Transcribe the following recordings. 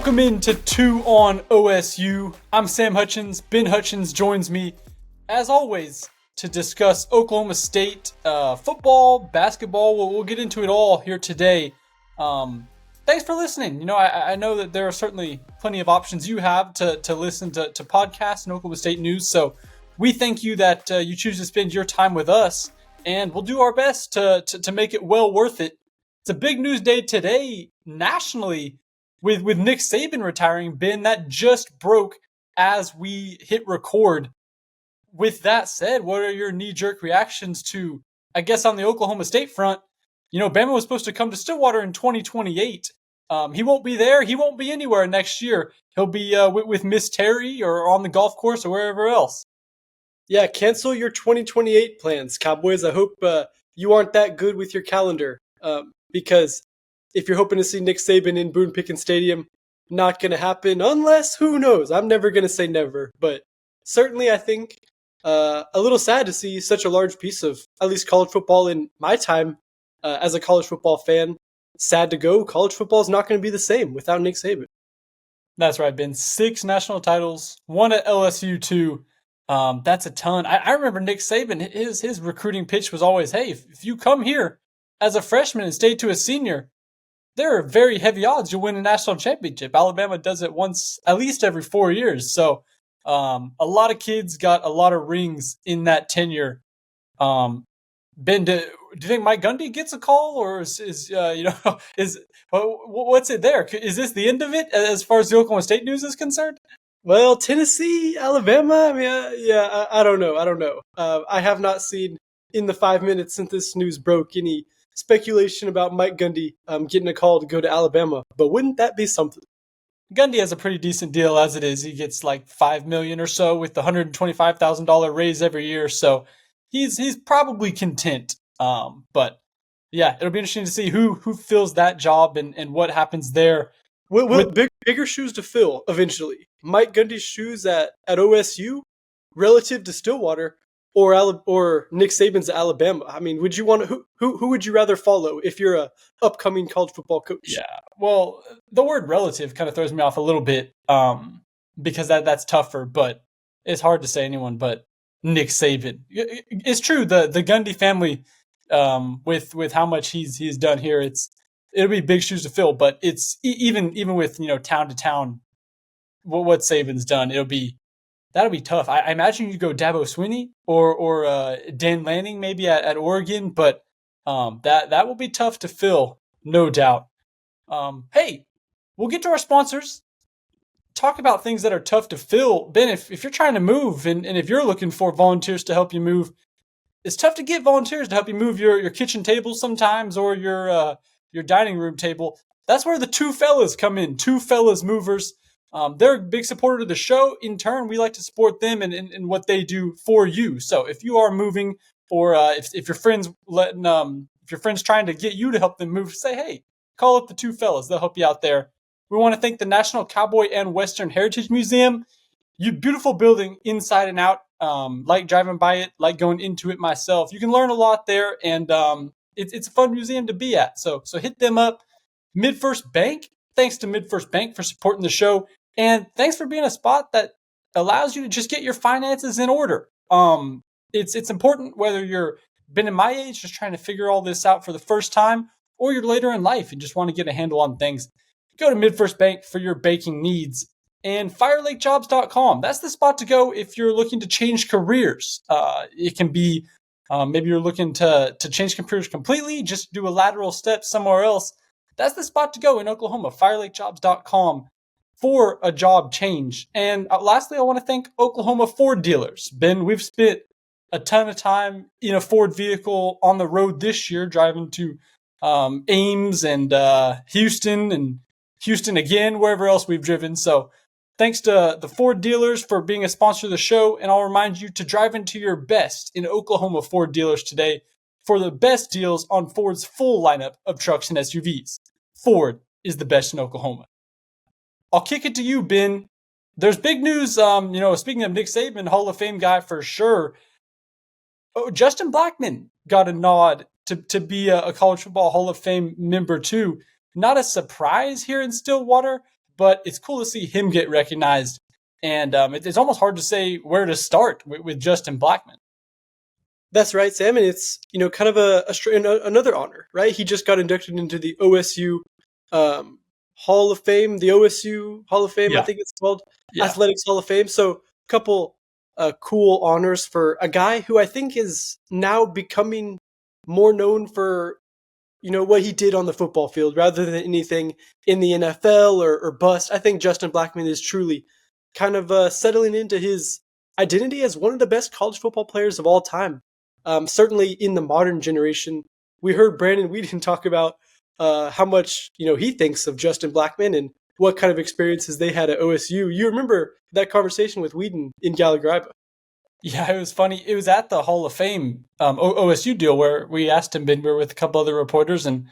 Welcome into 2 on OSU. I'm Sam Hutchins. Ben Hutchins joins me, as always, to discuss Oklahoma State football, basketball. We'll get into it all here today. Thanks for listening. You know, I know that there are certainly plenty of options you have to listen to podcasts and Oklahoma State news. So we thank you that you choose to spend your time with us, and we'll do our best to make it well worth it. It's a big news day today nationally with Nick Saban retiring. Ben, that just broke as we hit record. With that said, what are your knee-jerk reactions to, I guess, on the Oklahoma State front? You know, Bama was supposed to come to Stillwater in 2028. He won't be there. He won't be anywhere next year. He'll be with Miss Terry or on the golf course or wherever else. Yeah, cancel your 2028 plans, Cowboys. I hope you aren't that good with your calendar because if you're hoping to see Nick Saban in Boone Pickens Stadium, not going to happen unless, who knows? I'm never going to say never, but certainly I think a little sad to see such a large piece of at least college football in my time as a college football fan. Sad to go. College football is not going to be the same without Nick Saban. That's right, Ben. 6 national titles, 1 at LSU too. That's a ton. I remember Nick Saban, his recruiting pitch was always, hey, if you come here as a freshman and stay to a senior, there are very heavy odds you'll win a national championship. Alabama does it once, at least every 4 years. So a lot of kids got a lot of rings in that tenure. Ben, do you think Mike Gundy gets a call, or is what's it there? Is this the end of it as far as the Oklahoma State news is concerned? Well, Tennessee, Alabama, I mean, I don't know. I have not seen in the 5 minutes since this news broke any speculation about Mike Gundy getting a call to go to Alabama, but wouldn't that be something? Gundy has a pretty decent deal as it is. He gets like $5 million or so with the $125,000 raise every year, so he's probably content. But yeah, it'll be interesting to see who fills that job and what happens there. With bigger shoes to fill eventually. Mike Gundy's shoes at OSU relative to Stillwater, or Nick Saban's at Alabama. I mean, would you want to, who would you rather follow if you're a upcoming college football coach? Yeah, well, the word relative kind of throws me off a little bit because that's tougher, but it's hard to say anyone but Nick Saban. It's true, the Gundy family, with how much he's done here, it'll be big shoes to fill, but it's even with, you know, town to town, what Saban's done, that'll be tough. I imagine you go Dabo Swinney or Dan Lanning maybe at Oregon, but that will be tough to fill, no doubt. Hey, we'll get to our sponsors. Talk about things that are tough to fill. Ben, if you're trying to move and if you're looking for volunteers to help you move, it's tough to get volunteers to help you move your kitchen table sometimes or your dining room table. That's where the Two Fellas come in. Two Fellas Movers. They're a big supporter of the show. In turn, we like to support them and what they do for you. So if you are moving, or if your friends if your friend's trying to get you to help them move, say, hey, call up the Two Fellas. They'll help you out there. We want to thank the National Cowboy and Western Heritage Museum. Beautiful building inside and out. Like driving by it, like going into it myself. You can learn a lot there, and it's a fun museum to be at. So hit them up. MidFirst Bank. Thanks to MidFirst Bank for supporting the show. And thanks for being a spot that allows you to just get your finances in order. It's important whether you're been in my age, just trying to figure all this out for the first time, or you're later in life and just want to get a handle on things. Go to MidFirst Bank for your banking needs. And FireLakeJobs.com. That's the spot to go if you're looking to change careers. It can be maybe you're looking to change careers completely, just do a lateral step somewhere else. That's the spot to go in Oklahoma. FireLakeJobs.com for a job change. And lastly, I want to thank Oklahoma Ford dealers. Ben, we've spent a ton of time in a Ford vehicle on the road this year, driving to Ames and Houston and Houston again, wherever else we've driven. So thanks to the Ford dealers for being a sponsor of the show. And I'll remind you to drive into your best in Oklahoma Ford dealers today for the best deals on Ford's full lineup of trucks and SUVs. Ford is the best in Oklahoma. I'll kick it to you, Ben. There's big news, speaking of Nick Saban, Hall of Fame guy for sure. Oh, Justin Blackmon got a nod to be a college football Hall of Fame member too. Not a surprise here in Stillwater, but it's cool to see him get recognized. And it's almost hard to say where to start with Justin Blackmon. That's right, Sam, and it's kind of another honor, right? He just got inducted into the OSU Hall of Fame, the OSU Hall of Fame, I think it's called, Athletics Hall of Fame. So a couple cool honors for a guy who I think is now becoming more known for what he did on the football field rather than anything in the NFL or bust. I think Justin Blackmon is truly kind of settling into his identity as one of the best college football players of all time. Certainly in the modern generation. We heard Brandon Weeden talk about how much he thinks of Justin Blackmon and what kind of experiences they had at OSU. You remember that conversation with Weeden in Gallagher? Yeah, it was funny. It was at the Hall of Fame OSU deal where we asked him, we were with a couple other reporters, and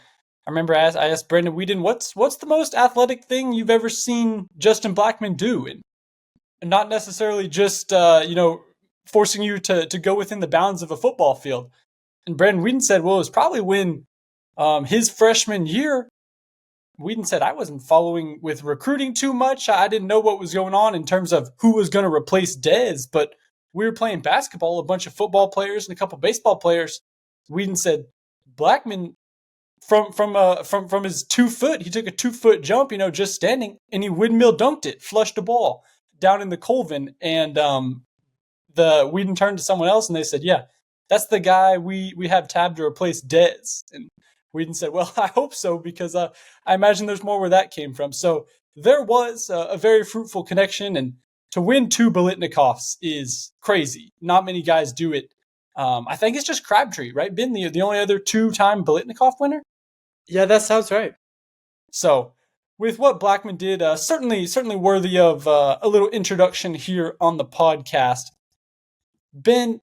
I remember I asked Brandon Weeden, what's the most athletic thing you've ever seen Justin Blackmon do? And not necessarily just, forcing you to go within the bounds of a football field. And Brandon Weeden said, well, it was probably when his freshman year, Weeden said, I wasn't following with recruiting too much. I didn't know what was going on in terms of who was going to replace Dez, but we were playing basketball, a bunch of football players and a couple baseball players. Weeden said, Blackmon, from his 2 foot, he took a 2 foot jump, just standing, and he windmill dunked it, flushed a ball down in the Colvin, and the Weeden turned to someone else and they said, yeah, that's the guy we have tabbed to replace Dez. And Weeden said, well, I hope so, because I imagine there's more where that came from. So there was a very fruitful connection, and to win 2 Biletnikovs is crazy. Not many guys do it. I think it's just Crabtree, right? Been the only other 2-time Biletnikov winner? Yeah, that sounds right. So with what Blackmon did, certainly worthy of a little introduction here on the podcast. Ben,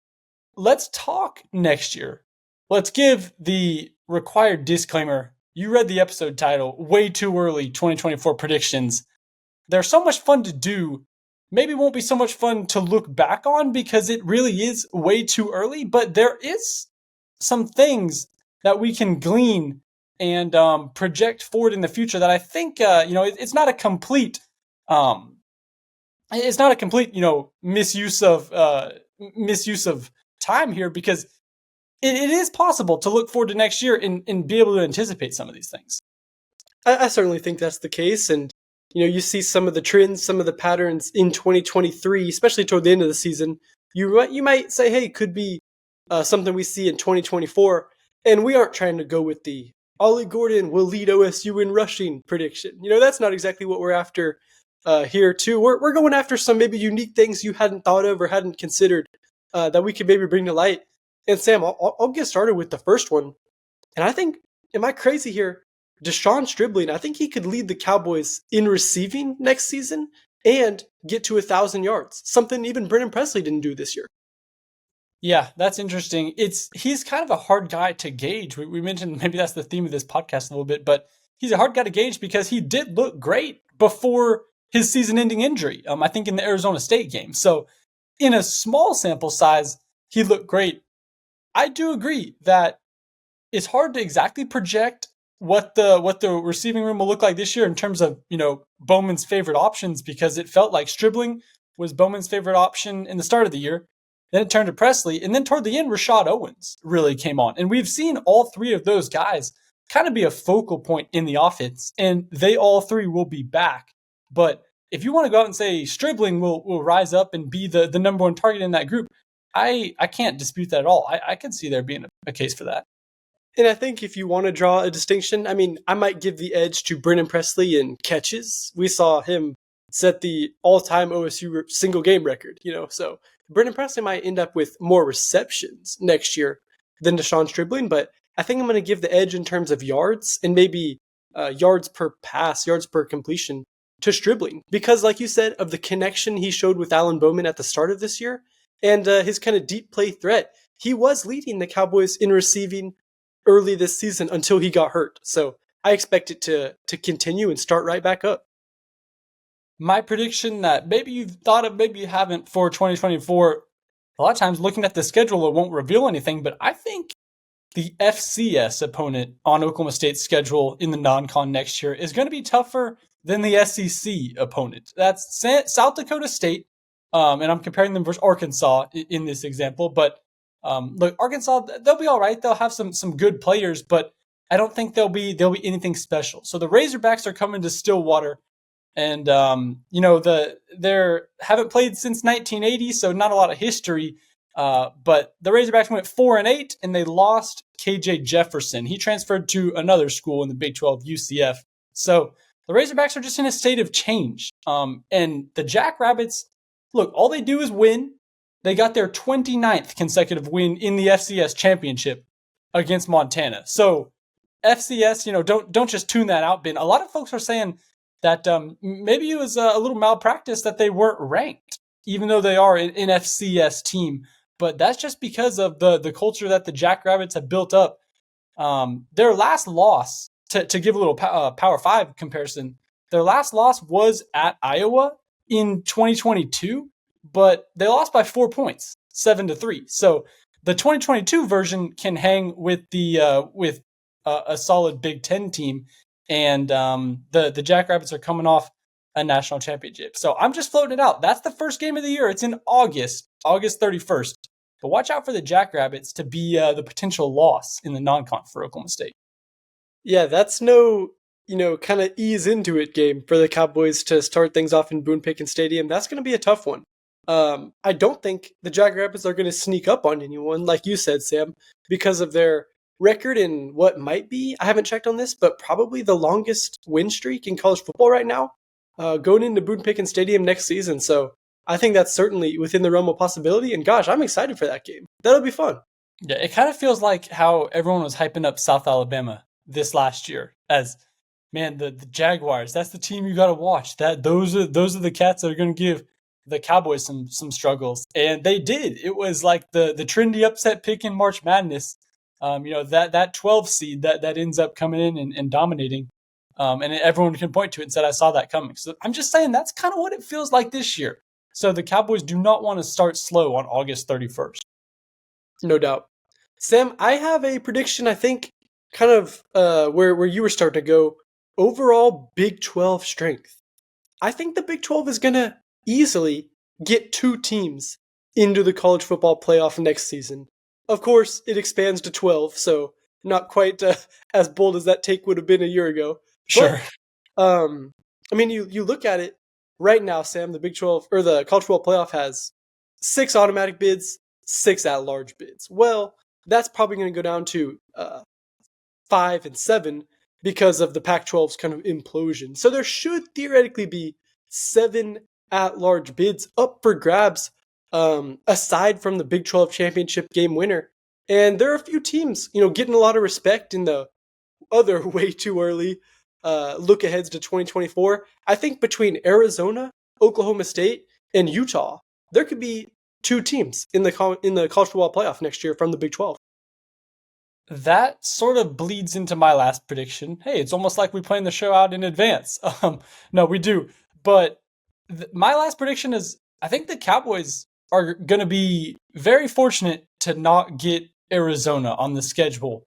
let's talk next year. Let's give the required disclaimer. You read the episode title, way too early 2024 predictions. They're so much fun to do. Maybe won't be so much fun to look back on because it really is way too early, but there is some things that we can glean and project forward in the future that I think, it's not a complete, misuse of time here, because it is possible to look forward to next year and be able to anticipate some of these things. I certainly think that's the case. And, you see some of the trends, some of the patterns in 2023, especially toward the end of the season. You might say, hey, could be something we see in 2024. And we aren't trying to go with the Ollie Gordon will lead OSU in rushing prediction. That's not exactly what we're after here too. We're going after some maybe unique things you hadn't thought of or hadn't considered that we could maybe bring to light. And Sam, I'll get started with the first one. And I think, am I crazy here? Deshaun Stribling, I think he could lead the Cowboys in receiving next season and get to 1,000 yards. Something even Brennan Presley didn't do this year. Yeah, that's interesting. He's kind of a hard guy to gauge. We mentioned maybe that's the theme of this podcast a little bit, but he's a hard guy to gauge because he did look great before his season-ending injury, I think in the Arizona State game. So in a small sample size, he looked great. I do agree that it's hard to exactly project what the receiving room will look like this year in terms of, Bowman's favorite options, because it felt like Stribling was Bowman's favorite option in the start of the year. Then it turned to Presley, and then toward the end, Rashad Owens really came on. And we've seen all 3 of those guys kind of be a focal point in the offense, and they all 3 will be back. But if you want to go out and say Stribling will rise up and be the number 1 target in that group, I can't dispute that at all. I could see there being a case for that. And I think if you want to draw a distinction, I might give the edge to Brennan Presley in catches. We saw him set the all-time OSU single game record, so Brennan Presley might end up with more receptions next year than Deshaun Stribling, but I think I'm going to give the edge in terms of yards and maybe yards per pass, yards per completion to Stribling, because like you said, of the connection he showed with Alan Bowman at the start of this year and his kind of deep play threat. He was leading the Cowboys in receiving early this season until he got hurt. So I expect it to continue and start right back up. My prediction that maybe you've thought of, maybe you haven't for 2024, a lot of times looking at the schedule, it won't reveal anything, but I think the FCS opponent on Oklahoma State's schedule in the non-con next year is going to be tougher than the SEC opponent. That's South Dakota State, and I'm comparing them versus Arkansas in this example. But look, Arkansas, they'll be all right. They'll have some good players, but I don't think they'll be anything special. So the Razorbacks are coming to Stillwater, and they haven't played since 1980, so not a lot of history. But the Razorbacks went 4-8, and they lost KJ Jefferson. He transferred to another school in the Big 12, UCF. So the Razorbacks are just in a state of change. And the Jackrabbits, look, all they do is win. They got their 29th consecutive win in the FCS championship against Montana. So FCS, don't just tune that out, Ben. A lot of folks are saying that maybe it was a little malpractice that they weren't ranked, even though they are an FCS team. But that's just because of the culture that the Jackrabbits have built up. Their last loss, to give a little Power 5 comparison, their last loss was at Iowa in 2022, but they lost by 4 points, 7-3. So the 2022 version can hang with a solid Big Ten team, and the Jackrabbits are coming off a national championship. So I'm just floating it out. That's the first game of the year. It's in August 31st. But watch out for the Jackrabbits to be the potential loss in the non-con for Oklahoma State. Yeah, that's no, kind of ease into it game for the Cowboys to start things off in Boone Pickens Stadium. That's going to be a tough one. I don't think the Jackrabbits are going to sneak up on anyone, like you said, Sam, because of their record in what might be, I haven't checked on this, but probably the longest win streak in college football right now, going into Boone Pickens Stadium next season. So I think that's certainly within the realm of possibility. And gosh, I'm excited for that game. That'll be fun. Yeah, it kind of feels like how everyone was hyping up South Alabama this last year as, man, the Jaguars, that's the team you got to watch. Those are the cats that are going to give the Cowboys some struggles. And they did. It was like the trendy upset pick in March Madness. That 12 seed that ends up coming in and dominating. And everyone can point to it and said, I saw that coming. So I'm just saying that's kind of what it feels like this year. So the Cowboys do not want to start slow on August 31st. No doubt. Sam, I have a prediction, I think, kind of where you were starting to go. Overall Big 12 strength. I think the Big 12 is going to easily get 2 teams into the college football playoff next season. Of course, it expands to 12, so not quite as bold as that take would have been a year ago. Sure. But, you look at it right now, Sam, the Big 12 or the college football playoff has 6 automatic bids, 6 at-large bids. Well, that's probably going to go down to 5 and 7 because of the Pac-12's kind of implosion. So there should theoretically be 7 at-large bids up for grabs, aside from the Big 12 championship game winner. And there are a few teams, getting a lot of respect in the other way too early look aheads to 2024. I think between Arizona, Oklahoma State, and Utah, there could be 2 teams in the college football playoff next year from the Big 12. That sort of bleeds into my last prediction. Hey, it's almost like we plan the show out in advance. No, we do. But my last prediction is I think the Cowboys are going to be very fortunate to not get Arizona on the schedule,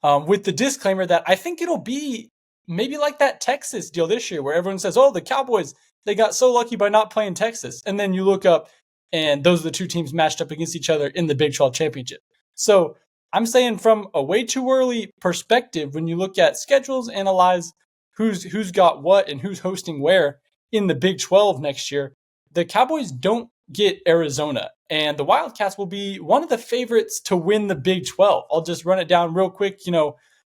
with the disclaimer that I think it'll be maybe like that Texas deal this year where everyone says, oh, the Cowboys, they got so lucky by not playing Texas. And then you look up and those are the 2 teams matched up against each other in the Big 12 championship. So I'm saying from a way too early perspective, when you look at schedules, analyze who's got what and who's hosting where in the Big 12 next year, the Cowboys don't get Arizona. And the Wildcats will be one of the favorites to win the Big 12. I'll just run it down real quick.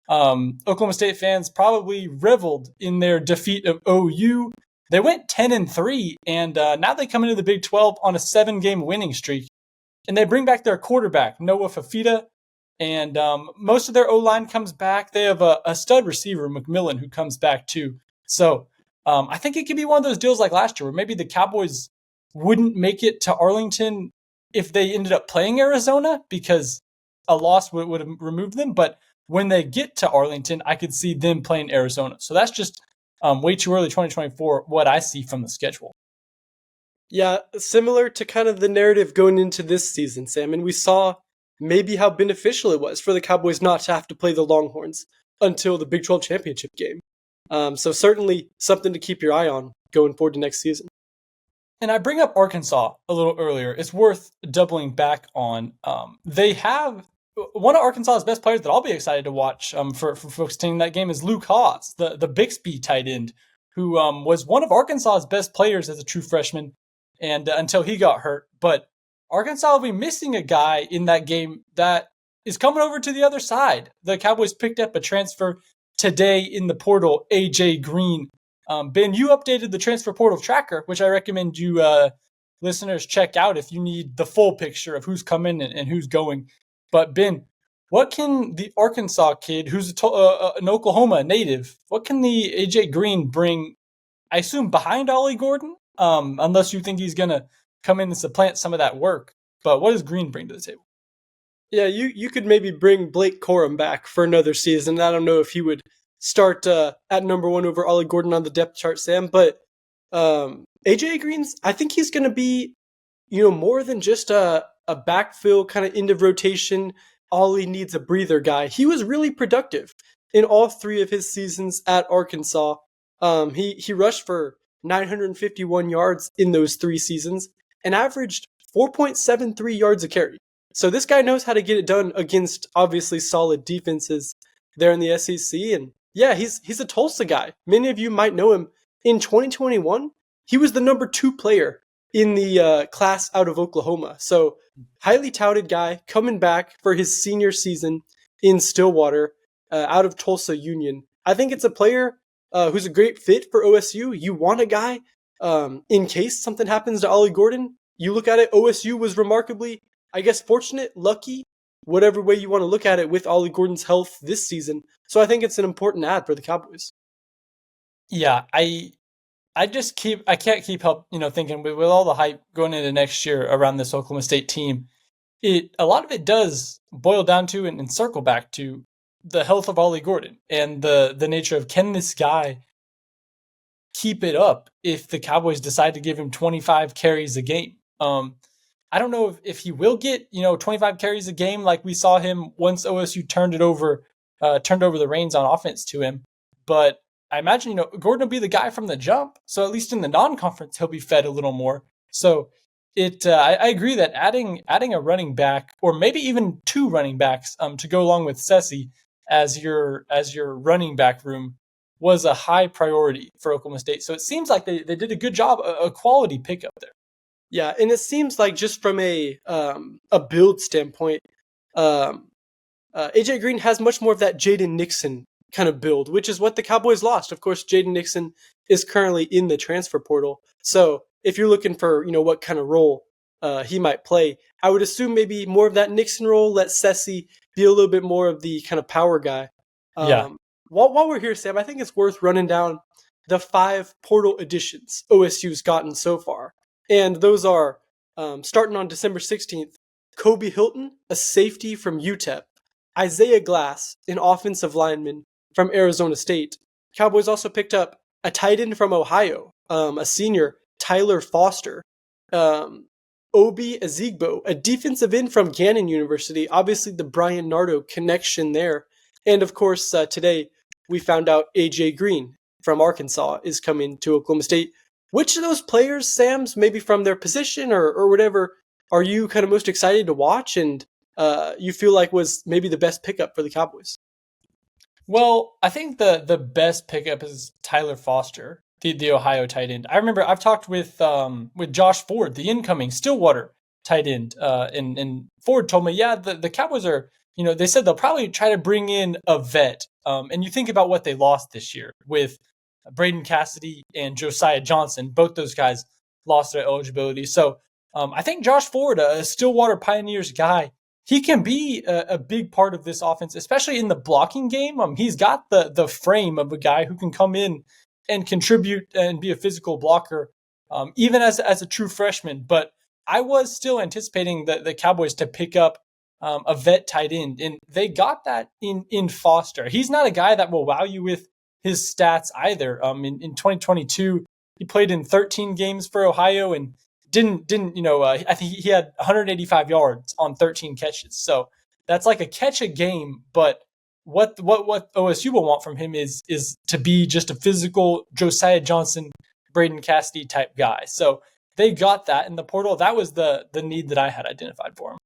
Oklahoma State fans probably reveled in their defeat of OU. They went 10-3, and now they come into the Big 12 on a 7-game winning streak. And they bring back their quarterback, Noah Fafita, and most of their O-line comes back. They have a stud receiver, McMillan, who comes back too. So I think it could be one of those deals like last year where maybe the Cowboys wouldn't make it to Arlington if they ended up playing Arizona because a loss would have removed them. But when they get to Arlington, I could see them playing Arizona. So that's just way too early 2024, what I see from the schedule. Yeah, similar to kind of the narrative going into this season, Sam. And we saw maybe how beneficial it was for the Cowboys not to have to play the Longhorns until the Big 12 championship game. So certainly something to keep your eye on going forward to next season. And I bring up Arkansas a little earlier. It's worth doubling back on. They have one of Arkansas's best players that I'll be excited to watch for folks attending that game is Luke Haas, the Bixby tight end, who was one of Arkansas's best players as a true freshman and until he got hurt. But Arkansas will be missing a guy in that game that is coming over to the other side. The Cowboys picked up a transfer today in the portal, AJ Green. Ben, you updated the transfer portal tracker, which I recommend you listeners check out if you need the full picture of who's coming and who's going. But Ben, what can the Arkansas kid, who's an Oklahoma native, what can the AJ Green bring? I assume behind Ollie Gordon, unless you think he's gonna come in and supplant some of that work. But what does Green bring to the table? Yeah, you could maybe bring Blake Corum back for another season. I don't know if he would start at number one over Ollie Gordon on the depth chart, Sam. But AJ Green's, I think he's going to be, more than just a backfill kind of end of rotation. Ollie needs a breather guy. He was really productive in all 3 of his seasons at Arkansas. He rushed for 951 yards in those 3 seasons and averaged 4.73 yards a carry. So this guy knows how to get it done against obviously solid defenses there in the SEC. And yeah, he's a Tulsa guy. Many of you might know him. In 2021, he was the number 2 player in the class out of Oklahoma. So highly touted guy coming back for his senior season in Stillwater out of Tulsa Union. I think it's a player who's a great fit for OSU. You want a guy in case something happens to Ollie Gordon. You look at it, OSU was remarkably, I guess, fortunate, lucky, whatever way you want to look at it with Ollie Gordon's health this season. So I think it's an important ad for the Cowboys. Yeah, I can't keep help thinking with all the hype going into next year around this Oklahoma State team. A lot of it does boil down to and circle back to the health of Ollie Gordon and the nature of, can this guy keep it up if the Cowboys decide to give him 25 carries a game? I don't know if he will get 25 carries a game like we saw him once OSU turned over the reins on offense to him, but I imagine Gordon will be the guy from the jump, so at least in the non-conference he'll be fed a little more. So I agree that adding a running back or maybe even 2 running backs to go along with Sessi as your running back room was a high priority for Oklahoma State. So it seems like they did a good job, a quality pickup there. Yeah, and it seems like just from a build standpoint, AJ Green has much more of that Jaden Nixon kind of build, which is what the Cowboys lost. Of course, Jaden Nixon is currently in the transfer portal. So if you're looking for, what kind of role he might play, I would assume maybe more of that Nixon role, let Sessi be a little bit more of the kind of power guy. Yeah. While we're here, Sam, I think it's worth running down the 5 portal additions OSU's gotten so far. And those are, starting on December 16th, Kobe Hilton, a safety from UTEP, Isaiah Glass, an offensive lineman from Arizona State. Cowboys also picked up a tight end from Ohio, a senior, Tyler Foster. Obi Ezigbo, a defensive end from Gannon University, obviously the Brian Nardo connection there. And of course, today we found out AJ Green from Arkansas is coming to Oklahoma State. Which of those players, Sam's, maybe from their position or whatever, are you kind of most excited to watch and you feel like was maybe the best pickup for the Cowboys? Well, I think the best pickup is Tyler Foster, the Ohio tight end. I remember I've talked with Josh Ford, the incoming Stillwater tight end, and Ford told me, yeah, the Cowboys are, they said they'll probably try to bring in a vet. And you think about what they lost this year with Braden Cassidy and Josiah Johnson. Both those guys lost their eligibility. So I think Josh Ford, a Stillwater Pioneers guy, he can be a big part of this offense, especially in the blocking game. He's got the frame of a guy who can come in and contribute and be a physical blocker, even as a true freshman. But I was still anticipating the Cowboys to pick up a vet tight end, and they got that in Foster. He's not a guy that will wow you with his stats either. In 2022, he played in 13 games for Ohio and didn't I think he had 185 yards on 13 catches. So that's like a catch a game, but what OSU will want from him is to be just a physical Josiah Johnson, Braden Cassidy type guy. So they got that in the portal. That was the need that I had identified for him.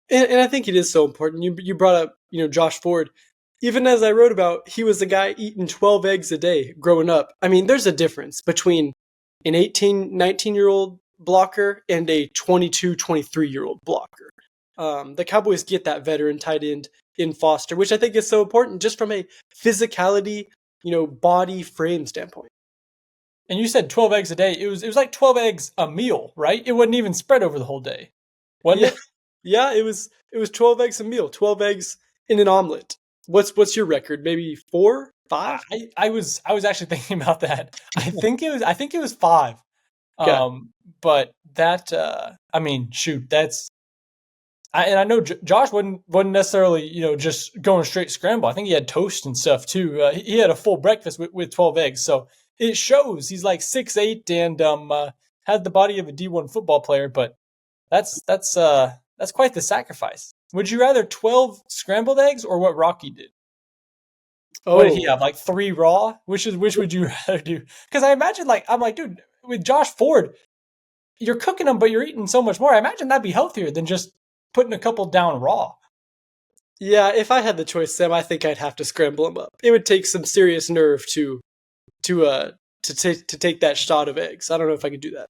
And I think it is so important. You brought up, Josh Ford. Even as I wrote about, he was the guy eating 12 eggs a day growing up. I mean, there's a difference between an 18, 19-year-old blocker and a 22, 23-year-old blocker. The Cowboys get that veteran tight end in Foster, which I think is so important just from a physicality, body frame standpoint. And you said 12 eggs a day. It was like 12 eggs a meal, right? It wasn't even spread over the whole day, wasn't it? Yeah, it was 12 eggs a meal, 12 eggs in an omelet. What's your record? Maybe 4, 5? I was actually thinking about that. I think it was 5. Okay. But that I mean, shoot, that's I know Josh wasn't necessarily, just going straight scramble. I think he had toast and stuff too. He had a full breakfast with 12 eggs. So it shows he's like 6'8" and had the body of a D1 football player, but that's quite the sacrifice. Would you rather 12 scrambled eggs or what Rocky did? Oh, What did he have? Like 3 raw? Which would you rather do? Because I imagine, I'm like, dude, with Josh Ford, you're cooking them, but you're eating so much more. I imagine that'd be healthier than just putting a couple down raw. yeah. If I had the choice, Sam, I think I'd have to scramble them up. It would take some serious nerve to take that shot of eggs. I don't know if I could do that.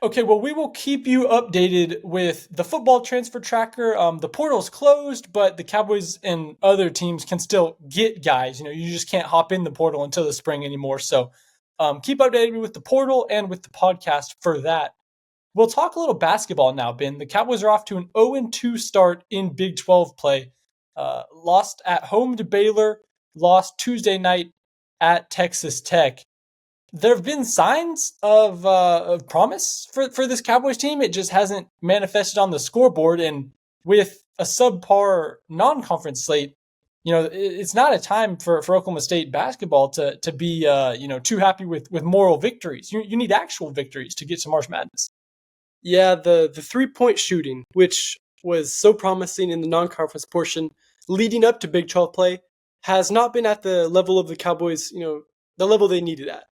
Okay, well, we will keep you updated with the football transfer tracker. The portal's closed, but the Cowboys and other teams can still get guys. You just can't hop in the portal until the spring anymore. So keep updated with the portal and with the podcast for that. We'll talk a little basketball now, Ben. The Cowboys are off to an 0-2 start in Big 12 play. Lost at home to Baylor, lost Tuesday night at Texas Tech. There have been signs of promise for this Cowboys team. It just hasn't manifested on the scoreboard. And with a subpar non-conference slate, it's not a time for Oklahoma State basketball to be too happy with moral victories. You need actual victories to get to March Madness. Yeah, the 3-point shooting, which was so promising in the non-conference portion leading up to Big 12 play, has not been at the level of the Cowboys, the level they needed at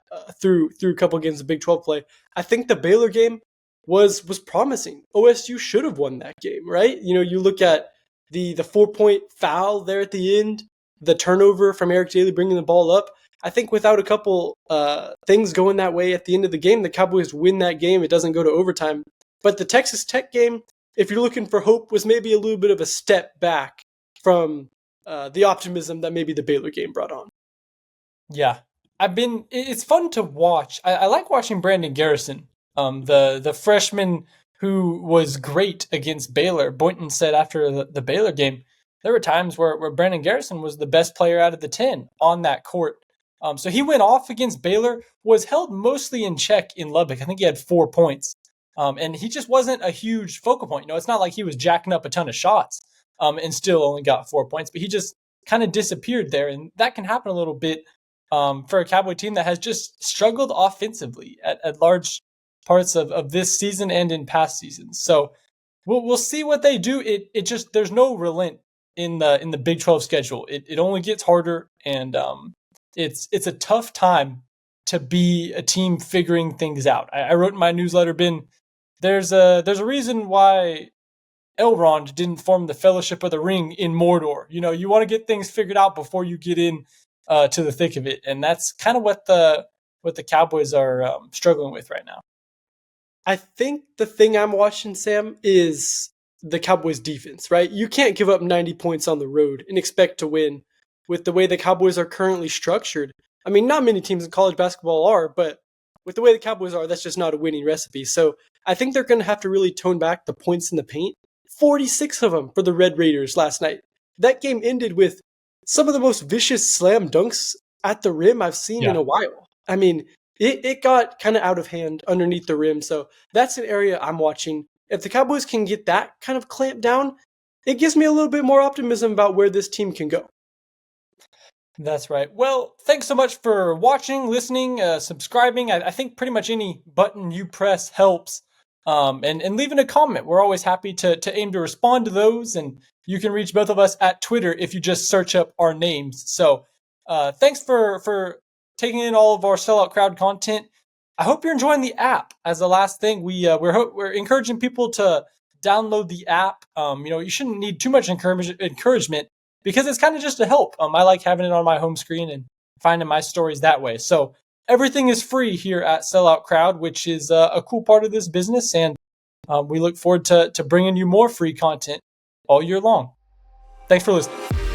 through a couple games of Big 12 play. I think the Baylor game was promising. OSU should have won that game, right? You look at the 4-point foul there at the end, the turnover from Eric Daly bringing the ball up. I think without a couple things going that way at the end of the game, the Cowboys win that game. It doesn't go to overtime. But the Texas Tech game, if you're looking for hope, was maybe a little bit of a step back from the optimism that maybe the Baylor game brought on. Yeah, it's fun to watch. I like watching Brandon Garrison, the freshman who was great against Baylor. Boynton said after the Baylor game, there were times where Brandon Garrison was the best player out of the 10 on that court. So he went off against Baylor, was held mostly in check in Lubbock. I think he had 4 points. And he just wasn't a huge focal point. It's not like he was jacking up a ton of shots and still only got 4 points, but he just kind of disappeared there. And that can happen a little bit for a Cowboy team that has just struggled offensively at large parts of this season and in past seasons. So we'll see what they do. It just, there's no relent in the Big 12 schedule. It only gets harder, and it's a tough time to be a team figuring things out. I wrote in my newsletter, Ben, there's a reason why Elrond didn't form the Fellowship of the Ring in Mordor. You want to get things figured out before you get in to the thick of it, and that's kind of what the Cowboys are struggling with right now. I think the thing I'm watching, Sam, is the Cowboys defense, right? You can't give up 90 points on the road and expect to win with the way the Cowboys are currently structured. I mean, not many teams in college basketball are, but with the way the Cowboys are, that's just not a winning recipe. So I think they're going to have to really tone back the points in the paint. 46 of them for the Red Raiders last night. That game ended with some of the most vicious slam dunks at the rim I've seen in a while. I mean, it got kind of out of hand underneath the rim. So that's an area I'm watching. If the Cowboys can get that kind of clamped down, it gives me a little bit more optimism about where this team can go. That's right. Well, thanks so much for watching, listening, subscribing. I think pretty much any button you press helps. and leaving a comment. We're always happy to aim to respond to those, and you can reach both of us at Twitter if you just search up our names. So thanks for taking in all of our Sellout Crowd content. I hope you're enjoying the app. As the last thing, we're encouraging people to download the app. You shouldn't need too much encouragement because it's kind of just a help. I like having it on my home screen and finding my stories that way. So everything is free here at Sellout Crowd, which is a cool part of this business, and we look forward to bringing you more free content all year long. Thanks for listening.